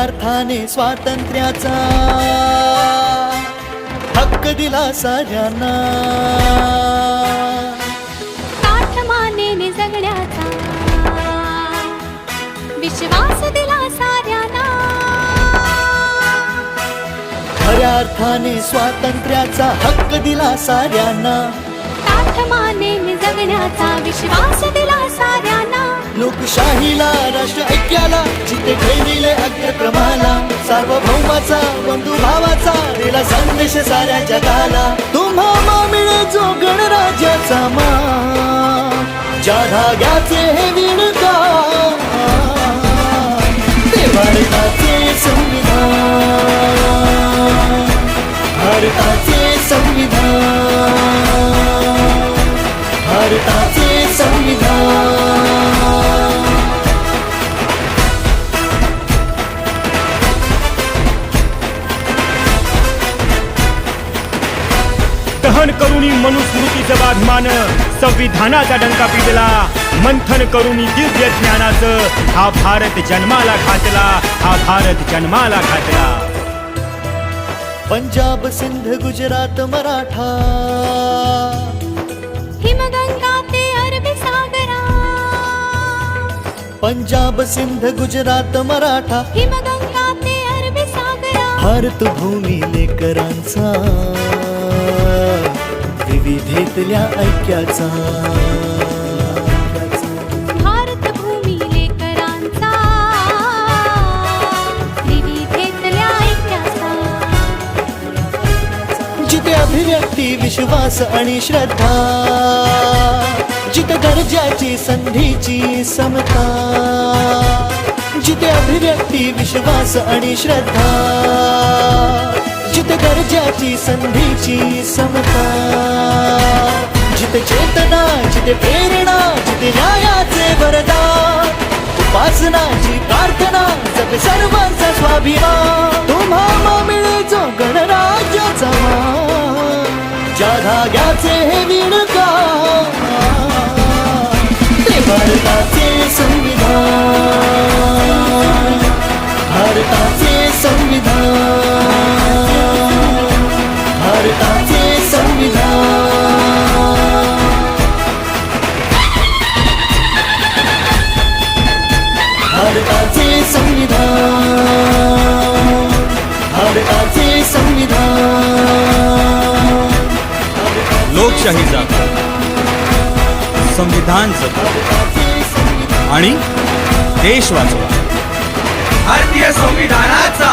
अर्थाने स्वातंत्र्याचा हक्क दिला साऱ्यांना, ताठमानेने जगण्याचा विश्वास दिला साऱ्यांना, खऱ्या अर्थाने स्वातंत्र्याचा हक्क दिला साऱ्यांना, ताठमानेने जगण्याचा विश्वास दिला साऱ्यांना, लोकशाहीला राष्ट्र ऐक्याला जिथे ठेविले अग्रक्रमाला, सार्वभौमाचा बंधुभावाचा दिला संदेश साऱ्या जगाला, तुम्हा मिळे जो गणराज्याचा मान, ज्या धाग्याचे हे विणकाम, ते भारताचे संविधान, भारताचे संविधान, भारताचे संविधान. दहन करुणी मनुस्मृतीचं अभिमान, संविधानाचा डंका पिटला, मंथन करुणी दिव्य ज्ञानाचं हा भारत जन्माला घातला, हा भारत जन्माला घातला. पंजाब सिंध गुजरात मराठा, हिमगंगा ते अरबी सागरा, पंजाब सिंध गुजरात मराठा, हिमगंगा ते अरबी सागरा, भारत भूमी लेकरांचा विविधतेतल्या ऐक्याचा, भारत भूमी लेकरांचा विविधतेतल्या ऐक्याचा, जिथे अभिव्यक्ती विश्वास आणि श्रद्धा, जिथे दर्जाची संधीची समता, जिथे अभिव्यक्ती विश्वास आणि श्रद्धा, जिथे दर्जाची संधीची समता, जिथे चेतना, जिथे प्रेरणा, जिथे न्यायाचे वरदान, उपासनाची प्रार्थना, जग सर्वांचा स्वाभिमान, तुम्हा मिळे जो गणराज्याचा मान, ज्या धाग्याचे हे विणकाम, ते भारताचे संविधान, भारताचे संविधान, भारताचे संविधान. भारताचे संविधान, भारताचे संविधान. लोकशाहीचा संविधान जपा आणि देश वाचवा. भारतीय संविधानाचा